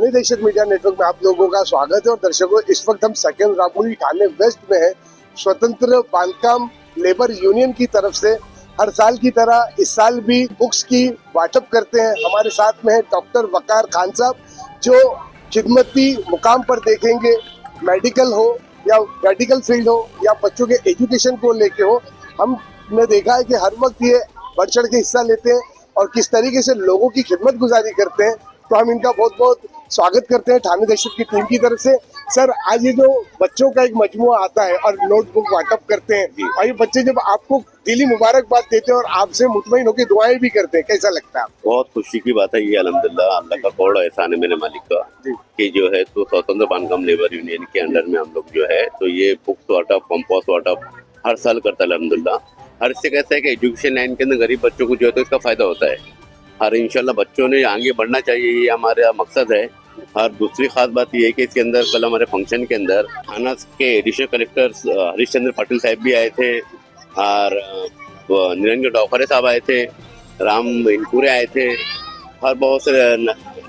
थाने दहशत media network में आप लोगों का स्वागत है। और दर्शकों, इस वक्त हम सेकंड रामपुरी थाने वेस्ट में है। स्वतंत्र बांधकाम लेबर यूनियन की तरफ से हर साल की तरह इस साल भी बुक्स की वाटअप करते हैं। हमारे साथ में है डॉक्टर वकार खान साहब, जो खिदमती मुकाम पर देखेंगे, मेडिकल हो या मेडिकल फील्ड हो या बच्चों के एजुकेशन को लेके हो। हमने देखा है कि हर वक्त ये बढ़ चढ़ के हिस्सा लेते हैं और किस तरीके से लोगों की खिदमत गुजारी करते हैं। तो हम इनका बहुत बहुत स्वागत करते हैं थाने दहशत की टीम की तरफ से। सर, आज ये जो बच्चों का एक मजमुआ आता है और नोटबुक वाटअप करते हैं, और ये बच्चे जब आपको दिली मुबारकबाद देते हैं और आपसे मुतमईन होकर दुआएं भी करते हैं, कैसा लगता है? बहुत खुशी की बात है ये, अल्हम्दुलिल्लाह, अल्लाह का कौड़ एहसान है मेरे मालिक का कि जो है तो स्वतंत्र बांधकाम लेबर यूनियन के अंडर में हम लोग जो है तो ये बुक्स वाटअप, कंपास वाटअप हर साल करता है अल्हम्दुलिल्लाह। हर से कैसा है कि एजुकेशन लाइन के अंदर गरीब बच्चों को जो है तो इसका फायदा होता है। हर इंशाल्लाह बच्चों ने आगे बढ़ना चाहिए, ये हमारा मकसद है। और दूसरी खास बात ये है कि इसके अंदर कल हमारे फंक्शन के अंदर थाना के एडिशनल कलेक्टर हरीश चंद्र पाटिल साहब भी आए थे और निरंजन डॉकरे साहब आए थे, राम इनपुरे आए थे और बहुत से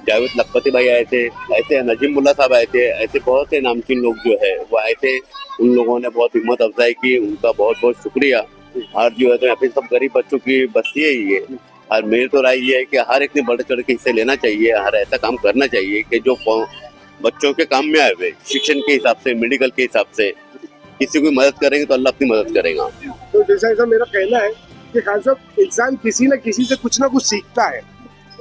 जावेद लखपति भाई आए थे, ऐसे नजीम मुल्ला साहब आए थे, ऐसे बहुत से नामचीन लोग जो है वो आए थे। उन लोगों ने बहुत हिम्मत अफजाई की, उनका बहुत बहुत शुक्रिया। और जो है तो यहाँ पे सब गरीब बच्चों की बस्ती है ये। और मेरी तो राय ये है कि हर एक ने बढ़ चढ़ के हिस्से लेना चाहिए, हर ऐसा काम करना चाहिए कि जो बच्चों के काम में आए हुए शिक्षण के हिसाब से, मेडिकल के हिसाब से किसी को मदद करेंगे तो अल्लाह अपनी मदद करेगा। तो जैसा ऐसा मेरा कहना है कि खान साहब, इंसान किसी न किसी से कुछ ना कुछ सीखता है।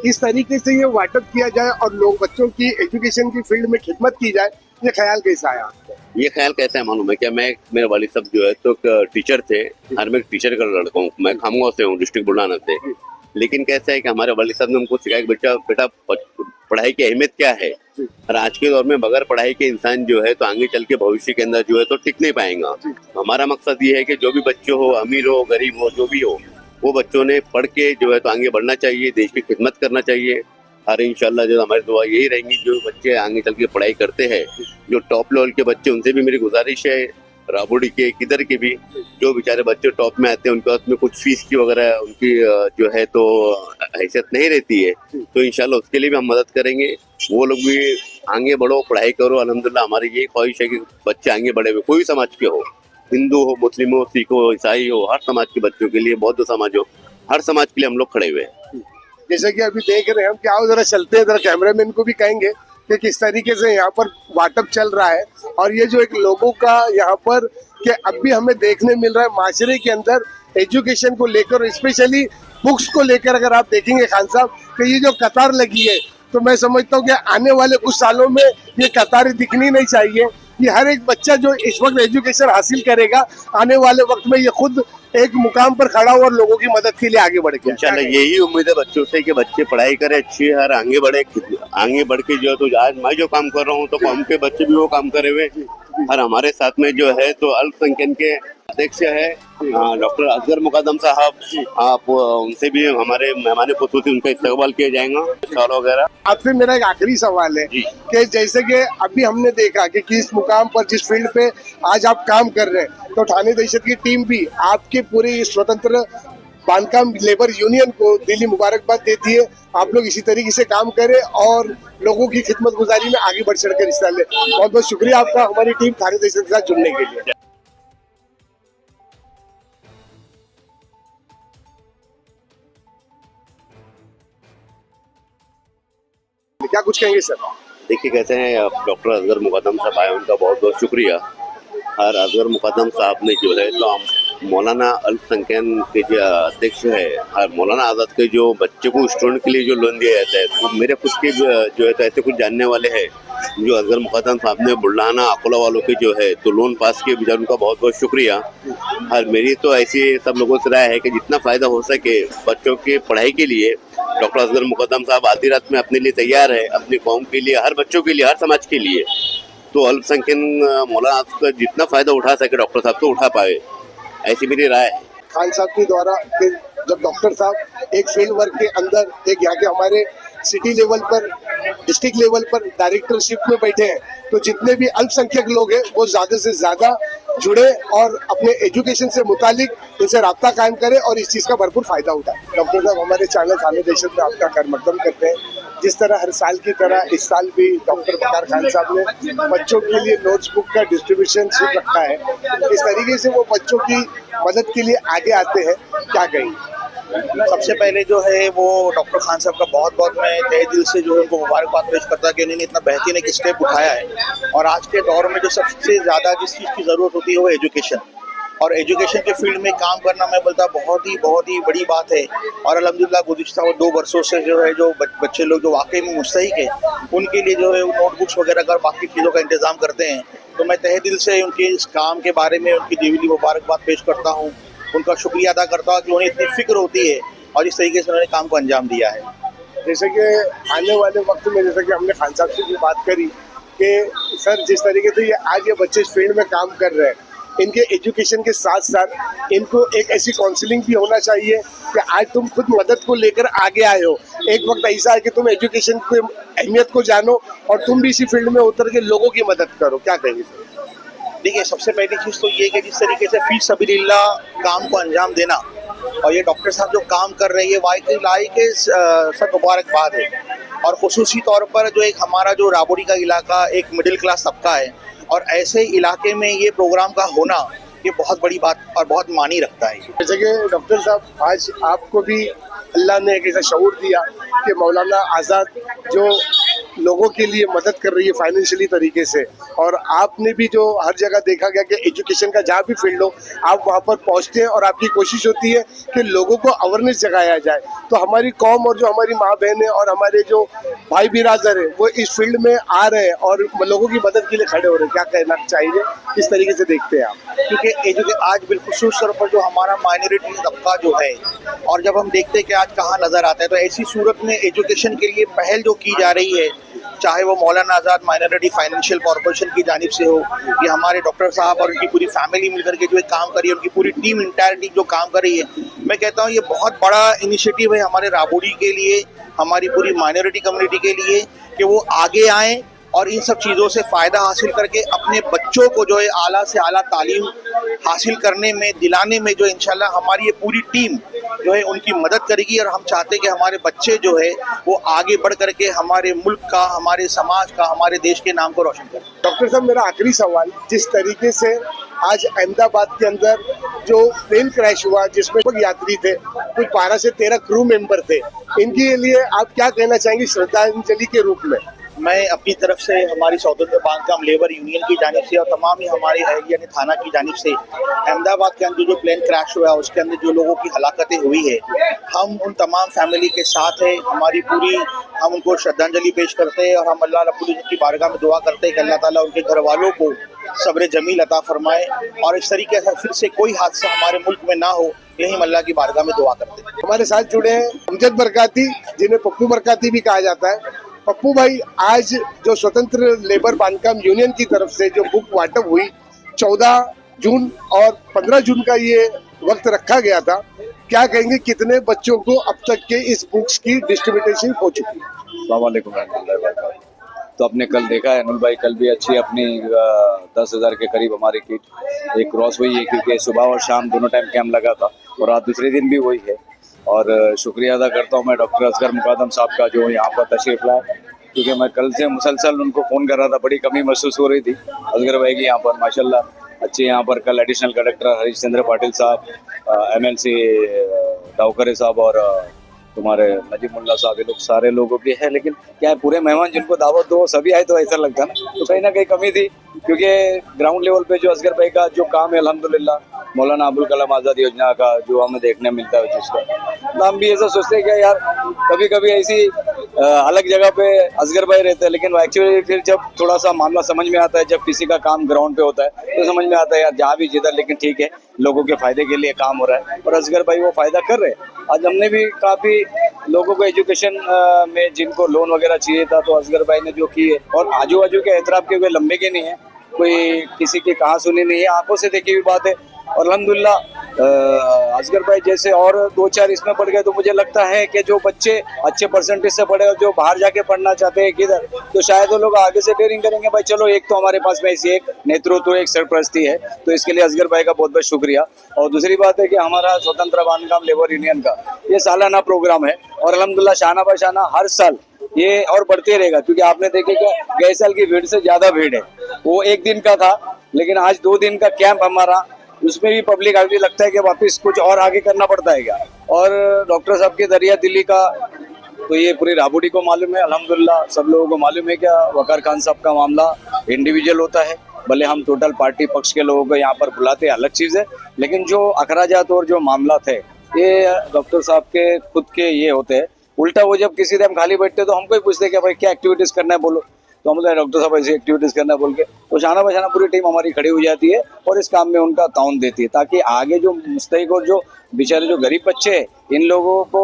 इस तरीके से ये वाटअप किया जाए और लोग बच्चों की एजुकेशन की फील्ड में खिदमत की जाए, ये ख्याल कैसा आया? ये ख्याल कैसा है मालूम है क्या, मैं मेरे वालिद साहब जो है तो टीचर थे और मैं टीचर का लड़का हूँ। मैं खामगांव से हूँ, डिस्ट्रिक्ट बुलढाना से। लेकिन कैसा है कि हमारे वालिद साहब ने हमको सिखाया कि बेटा पढ़ाई की अहमियत क्या है। और आज के दौर में बगैर पढ़ाई के इंसान जो है तो आगे चल के भविष्य के अंदर जो है तो टिक नहीं पाएगा। हमारा मकसद ये है कि जो भी बच्चे हो, अमीर हो, गरीब हो, जो भी हो, वो बच्चों ने पढ़ के जो है तो आगे बढ़ना चाहिए, देश की खिदमत करना चाहिए। और इंशाल्लाह जो हमारी दुआ यही रहेंगी, जो बच्चे आगे चल के पढ़ाई करते हैं, जो टॉप लेवल के बच्चे, उनसे भी मेरी गुजारिश है, राबोड़ी के किधर के भी जो बेचारे बच्चे टॉप में आते हैं उनके पास में कुछ फीस की वगैरह उनकी जो है तो हैसियत नहीं रहती है, तो इंशाल्लाह उसके लिए भी हम मदद करेंगे। वो लोग भी आगे बढ़ो, पढ़ाई करो। अल्हम्दुलिल्लाह हमारी यही ख्वाहिश है कि बच्चे आगे बढ़े हुए, कोई भी समाज के हो, हिंदू हो, मुस्लिम हो, सिख हो, ईसाई हो, हर समाज के बच्चों के लिए, बौद्ध समाज हो, हर समाज के लिए हम लोग खड़े हुए हैं। जैसे कि अभी देख रहे हैं हम, क्या जरा चलते हैं, जरा कैमरामैन को भी कहेंगे कि किस तरीके से यहाँ पर वाटअप चल रहा है। और ये जो एक लोगों का यहाँ पर कि अब भी हमें देखने मिल रहा है माशरे के अंदर एजुकेशन को लेकर, स्पेशली बुक्स को लेकर, अगर आप देखेंगे खान साहब कि ये जो कतार लगी है, तो मैं समझता हूँ कि आने वाले कुछ सालों में ये कतारें दिखनी नहीं चाहिए। ये हर एक बच्चा जो इस वक्त एजुकेशन हासिल करेगा, आने वाले वक्त में ये खुद एक मुकाम पर खड़ा हुआ और लोगों की मदद के लिए आगे बढ़ गया। इंशाल्लाह यही उम्मीद है बच्चों से कि बच्चे पढ़ाई करें अच्छी, हर आगे बढ़े, आगे बढ़ के जो है तो आज मैं जो काम कर रहा हूँ तो कौम के बच्चे भी वो काम करे हुए। और हमारे साथ में जो है तो अल्पसंख्यक के अध्यक्ष है डॉक्टर असगर मुकद्दम साहब, आप उनसे भी हमारे मेहमान खुसूसी उनका इस्तेकबाल किया जाएगा शॉल वगैरह। आपसे मेरा एक आखिरी सवाल है कि जैसे कि अभी हमने देखा कि किस मुकाम पर, जिस फील्ड पे आज आप काम कर रहे हैं, तो थाने दहशत की टीम भी आपके पूरे स्वतंत्र बांधकाम लेबर यूनियन को दिली मुबारकबाद देती है। आप लोग इसी तरीके से काम करें और लोगों की खिदमत गुजारी में आगे बढ़ चढ़कर हिस्सा लें। बहुत बहुत शुक्रिया आपका हमारी टीम थाने दहशत के साथ जुड़ने के लिए। क्या कुछ कहेंगे सर? देखिए कैसे हैं डॉक्टर असगर मुकद्दम साहब आए, उनका बहुत बहुत शुक्रिया। और असगर मुकद्दम साहब ने जो है तो मौलाना अल्पसंख्यक के जो अध्यक्ष है और मौलाना आज़ाद के जो बच्चे को स्टूडेंट के लिए जो लोन दिया जाता है, तो मेरे खुद के जो है तो ऐसे कुछ जानने वाले हैं जो असगर मुकद्दम साहब ने बुल्ढाना अकोला वालों के जो है तो लोन पास किए, बेचारों उनका बहुत बहुत शुक्रिया। और मेरी तो ऐसी सब लोगों से राय है कि जितना फ़ायदा हो सके बच्चों के पढ़ाई के लिए, डॉक्टर असगर मुकद्दम साहब आधी रात में अपने लिए तैयार है, अपनी कौम के लिए, हर बच्चों के लिए, हर समाज के लिए। तो अल्पसंख्यक मौलाना का जितना फ़ायदा उठा सके डॉक्टर साहब तो उठा पाए, ऐसी मेरी राय है। खान साहब के द्वारा जब डॉक्टर साहब एक फील्ड वर्क के अंदर, एक यहाँ के हमारे सिटी लेवल पर, डिस्ट्रिक्ट लेवल पर डायरेक्टरशिप में बैठे हैं, तो जितने भी अल्पसंख्यक लोग हैं वो ज़्यादा से ज़्यादा जुड़े और अपने एजुकेशन से मुतालिक इनसे राब्ता कायम करें और इस चीज़ का भरपूर फायदा उठाए। डॉक्टर साहब हमारे चैनल थाने दहशत में आपका खैर मकदम करते हैं। जिस तरह हर साल की तरह इस साल भी डॉक्टर वकार खान साहब ने बच्चों के लिए नोटबुक का डिस्ट्रीब्यूशन शुरू रखा है, इस तरीके से वो बच्चों की मदद के लिए आगे आते हैं, क्या कहेंगे? सबसे पहले जो है वो डॉक्टर खान साहब का बहुत बहुत मैं तहे दिल से जो है उनको मुबारकबाद पेश करता कि उन्होंने इतना बेहतरीन एक स्टेप उठाया है। और आज के दौर में जो सबसे ज़्यादा जिस चीज़ की ज़रूरत होती है वो एजुकेशन, और एजुकेशन के फील्ड में काम करना मैं बोलता बहुत ही बड़ी बात है। और अल्हम्दुलिल्लाह गुज़िश्ता 2 वर्षों से जो है जो बच्चे लोग जो वाकई में मुस्तहिक है उनके लिए जो है वो नोटबुक्स वगैरह का बाकी चीज़ों का इंतज़ाम करते हैं। तो मैं तहे दिल से उनके इस काम के बारे में उनकी दिली मुबारकबाद पेश करता हूँ, उनका शुक्रिया अदा करता हूँ कि उन्हें इतनी फिक्र होती है और इस तरीके से उन्होंने काम को अंजाम दिया है। जैसे कि आने वाले वक्त में, जैसे कि हमने खान साहब से भी बात करी कि सर जिस तरीके से ये बच्चे इस फील्ड में काम कर रहे हैं, इनके एजुकेशन के साथ साथ इनको एक ऐसी काउंसलिंग भी होना चाहिए कि आज तुम खुद मदद को लेकर आगे आए हो, एक वक्त ऐसा है कि तुम एजुकेशन की अहमियत को जानो और तुम भी इसी फील्ड में उतर के लोगों की मदद करो, क्या कहेंगे सर? देखिए, सबसे पहली चीज़ तो ये कि जिस तरीके से फी सबीलिल्लाह काम को अंजाम देना और ये डॉक्टर साहब जो काम कर रहे हैं वाकई लायक सब मुबारकबाद है। और खुसूसी तौर पर जो एक हमारा जो राबड़ी का इलाका एक मिडिल क्लास तबका है और ऐसे इलाके में ये प्रोग्राम का होना ये बहुत बड़ी बात और बहुत मानी रखता है। जैसे कि डॉक्टर साहब आज आपको भी अल्लाह ने एक ऐसा शऊर दिया कि मौलाना आज़ाद जो लोगों के लिए मदद कर रही है फाइनेंशियली तरीके से, और आपने भी जो हर जगह देखा गया कि एजुकेशन का जहाँ भी फील्ड हो आप वहाँ पर पहुँचते हैं और आपकी कोशिश होती है कि लोगों को अवेयरनेस जगाया जाए। तो हमारी कौम और जो हमारी माँ बहनें और हमारे जो भाई बिरादर है वो इस फील्ड में आ रहे हैं और लोगों की मदद के लिए खड़े हो रहे हैं, क्या कहना चाहिए, किस तरीके से देखते हैं आप? क्योंकि आज बिलखुसूस तौर पर जो हमारा माइनॉरिटी तबका जो है, और जब हम देखते हैं कि आज कहाँ नज़र आता है, तो ऐसी सूरत में एजुकेशन के लिए पहल जो की जा रही है, चाहे वो मौलाना आज़ाद माइनॉरिटी फाइनेंशियल कॉर्पोरेशन की जानिब से हो या हमारे डॉक्टर साहब और उनकी पूरी फैमिली मिलकर के जो एक काम कर रही है, उनकी पूरी टीम इंटायर टीम जो काम कर रही है, मैं कहता हूँ ये बहुत बड़ा इनिशिएटिव है हमारे राबड़ी के लिए, हमारी पूरी माइनॉरिटी कम्युनिटी के लिए कि वो आगे आएँ और इन सब चीज़ों से फ़ायदा हासिल करके अपने बच्चों को जो है आला से आला तालीम हासिल करने में दिलाने में जो इंशाल्लाह हमारी ये पूरी टीम जो है उनकी मदद करेगी। और हम चाहते हैं कि हमारे बच्चे जो है वो आगे बढ़ करके हमारे मुल्क का, हमारे समाज का, हमारे देश के नाम को रोशन करें। डॉक्टर साहब मेरा आखिरी सवाल, जिस तरीके से आज अहमदाबाद के अंदर जो प्लेन क्रैश हुआ जिसमें यात्री थे, कुछ 12 से 13 क्रू मेंबर थे, इनके लिए आप क्या कहना चाहेंगे श्रद्धांजलि के रूप में? मैं अपनी तरफ से हमारी स्वतंत्र बांधकाम लेबर यूनियन की जानिब से और तमाम ही हमारे अहलिया थाना की जानिब से अहमदाबाद के अंदर जो प्लेन क्रैश हुआ उसके अंदर जो लोगों की हलाकतें हुई है, हम उन तमाम फैमिली के साथ हैं, हमारी पूरी हम उनको श्रद्धांजलि पेश करते हैं और हम अल्लाह रब्बुल इज्जत की बारगाह में दुआ करते हैं कि अल्लाह ताला उनके घर वालों को सब्र जमील अता फरमाए और इस तरीके से फिर से कोई हादसा हमारे मुल्क में ना हो, यही हम अल्लाह की बारगाह में दुआ करते हैं। हमारे साथ जुड़े हैं अमजद बरकाती, जिन्हें पप्पू बरकाती भी कहा जाता है। पप्पू भाई, आज जो स्वतंत्र लेबर बांधकाम यूनियन की तरफ से जो बुक वाटअप हुई 14 जून और 15 जून का ये वक्त रखा गया था, क्या कहेंगे कितने बच्चों को अब तक के इस बुक्स की डिस्ट्रीब्यूटेशन हो चुकी है? अस्सलाम वालेकुम रहमतुल्लाहि व बरकातहू। तो आपने कल देखा है अनुल भाई, कल भी अच्छी अपनी 10,000 के करीब हमारी किट एक क्रॉस हुई है, क्योंकि सुबह और शाम दोनों टाइम कैंप लगा था और आज दूसरे दिन भी वही है। और शुक्रिया अदा करता हूँ मैं डॉक्टर असगर मुकादम साहब का जो यहाँ पर तशरीफ लाए, क्योंकि मैं कल से मुसलसल उनको फ़ोन कर रहा था, बड़ी कमी महसूस हो रही थी असगर भाई की यहाँ पर। माशाल्लाह अच्छे यहाँ पर कल एडिशनल कलेक्टर हरीश चंद्र पाटिल साहब, MLC डावकरे साहब और तुम्हारे नजीब मुल्ला साहब, ये लोग सारे लोगों की है। लेकिन क्या है, पूरे मेहमान जिनको दावत दो सभी आए तो ऐसा लगता ना, तो कहीं ना कहीं कमी थी, क्योंकि ग्राउंड लेवल पे जो असगर भाई का जो काम है अल्हम्दुलिल्लाह मौलाना अबुल कलाम आज़ाद योजना का जो हमें देखने मिलता है, जिसका हम भी ऐसा सोचते हैं कि यार कभी कभी ऐसी अलग जगह पे असगर भाई रहते हैं, लेकिन एक्चुअली फिर जब थोड़ा सा मामला समझ में आता है, जब किसी का काम ग्राउंड पे होता है तो समझ में आता है यार जहाँ भी जिधर, लेकिन ठीक है लोगों के फायदे के लिए काम हो रहा है और असगर भाई वो फायदा कर रहे हैं। आज हमने भी काफ़ी लोगों को एजुकेशन में जिनको लोन वगैरह चाहिए था तो असगर भाई ने जो की है, और आजू बाजू के एतराफ़ के कोई लंबे के नहीं है, कोई किसी की कहाँ सुनी नहीं है, आंखों से देखी हुई बात है। और अल्हम्दुलिल्लाह असगर भाई जैसे और 2-4 इसमें पढ़ गए तो मुझे लगता है कि जो बच्चे अच्छे परसेंटेज से पढ़े और जो बाहर जाके पढ़ना चाहते हैं किधर, तो शायद वो लोग आगे से डेयरिंग करेंगे। भाई चलो, एक तो हमारे पास में ऐसी एक नेतृत्व, एक सरपरस्ती है, तो इसके लिए असगर भाई का बहुत बहुत शुक्रिया। और दूसरी बात है कि हमारा स्वतंत्र बांधकाम लेबर यूनियन का ये सालाना प्रोग्राम है और अल्हम्दुलिल्लाह शाना बाशाना हर साल ये और बढ़ते रहेगा, क्योंकि आपने देखे कि गए साल की भीड़ से ज्यादा भीड़ है। वो एक दिन का था, लेकिन आज 2 दिन का कैंप हमारा, उसमें भी पब्लिक आगे लगता है कि वापस कुछ और आगे करना पड़ता है क्या। और डॉक्टर साहब के दरिया दिल्ली का तो ये पूरी राबुड़ी को मालूम है, अल्हम्दुलिल्लाह सब लोगों को मालूम है क्या वकार खान साहब का मामला इंडिविजुअल होता है, भले हम टोटल पार्टी पक्ष के लोगों को यहाँ पर बुलाते हैं अलग चीज है, लेकिन जो अखराजात और जो मामला थे ये डॉक्टर साहब के खुद के ये होते हैं। उल्टा वो जब किसी टाइम खाली बैठते तो हमको ही पूछते कि भाई क्या एक्टिविटीज करना है बोलो, तो हम बोलते डॉक्टर साहब ऐसी एक्टिविटीज करना बोल के, तो शाना बशाना पूरी टीम हमारी खड़ी हो जाती है और इस काम में उनका ताउन देती है, ताकि आगे जो मुस्तहिक और जो बेचारे जो गरीब बच्चे हैं इन लोगों को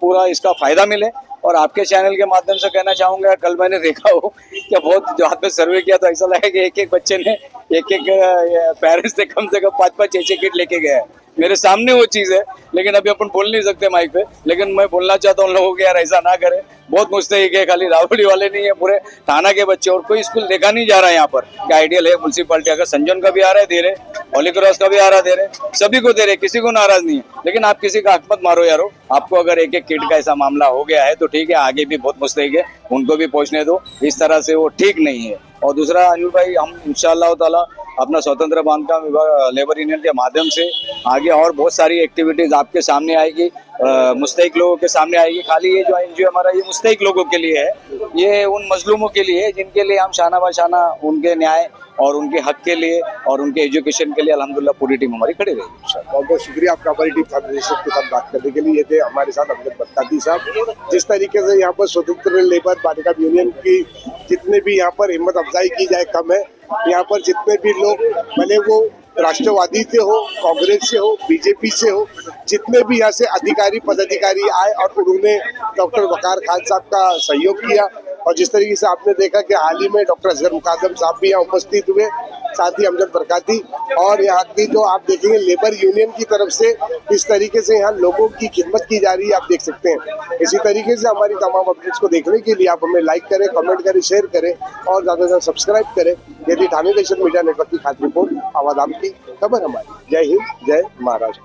पूरा इसका फायदा मिले। और आपके चैनल के माध्यम से कहना चाहूंगा, कल मैंने देखा हो कि बहुत जो आपने सर्वे किया तो ऐसा लगा कि एक बच्चे ने एक पेरेंट्स ने कम से कम 5-5 6 किट लेके गया है। मेरे सामने वो चीज है, लेकिन अभी अपन बोल नहीं सकते माइक पे, लेकिन मैं बोलना चाहता हूँ उन लोगों को यार ऐसा ना करें। बहुत मुस्तहिक है, खाली रावड़ी वाले नहीं है, पूरे थाना के बच्चे, और कोई स्कूल देखा नहीं जा रहा है यहाँ पर। क्या आइडियल है म्यूनसिपालिटी, अगर संजन का भी आ रहा है दे रहे, होली क्रॉस का भी आ रहा है दे रहे, सभी को दे रहे, किसी को नाराज नहीं है, लेकिन आप किसी का हक मत मारो यारो। आपको अगर एक किट का ऐसा मामला हो गया है तो ठीक है, आगे भी बहुत मुस्तहिक है, उनको भी पहुंचने दो, इस तरह से वो ठीक नहीं है। और दूसरा अनिल भाई, हम इंशाअल्लाह ताला अपना स्वतंत्र बांधकाम विभाग लेबर यूनियन के माध्यम से आगे और बहुत सारी एक्टिविटीज आपके सामने आएगी, मुस्तहिक लोगों के सामने आएगी। खाली ये जो एनजीओ हमारा ये मुस्तहिक लोगों के लिए है, ये उन मजलूमों के लिए है जिनके लिए हम शाना बाशाना उनके न्याय और उनके हक के लिए और उनके एजुकेशन के लिए अल्हम्दुलिल्लाह पूरी टीम हमारी खड़ी रहेगी। बहुत बहुत शुक्रिया आपका हमारी टीम के साथ बात करने के लिए। ये थे हमारे साथ अमजद बगदादी साहब। जिस तरीके से यहाँ पर स्वतंत्र लेबर बालिका यूनियन की जितने भी यहाँ पर हिम्मत अफजाई की जाए कम है। यहाँ पर जितने भी लोग, भले वो राष्ट्रवादी से हो, कांग्रेस से हो, बीजेपी से हो, जितने भी यहाँ से अधिकारी पदाधिकारी आए और उन्होंने डॉक्टर वकार खान साहब का सहयोग किया। और जिस तरीके से आपने देखा कि हाल ही में डॉक्टर असगर मुकादम साहब भी यहाँ उपस्थित हुए, साथ ही अमजद बरकाती, और यहाँ की जो आप देखेंगे लेबर यूनियन की तरफ से इस तरीके से यहाँ लोगों की खिदमत की जा रही है, आप देख सकते हैं। इसी तरीके से हमारी तमाम अपडेट्स को देखने के लिए आप हमें लाइक करें, कमेंट करें, शेयर करें और ज़्यादा से ज़्यादा सब्सक्राइब करें। यदि ठाणे नेशन मीडिया नेटवर्क की खास रिपोर्ट, आवाज़ आपकी, खबर हमारी। जय हिंद, जय महाराष्ट्र।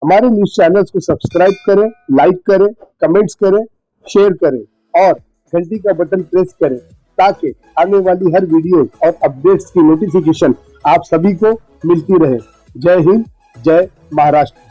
हमारे न्यूज चैनल्स को सब्सक्राइब करें, लाइक करें, कमेंट्स करें, शेयर करें और घंटी का बटन प्रेस करें, ताकि आने वाली हर वीडियो और अपडेट्स की नोटिफिकेशन आप सभी को मिलती रहे। जय हिंद, जय महाराष्ट्र।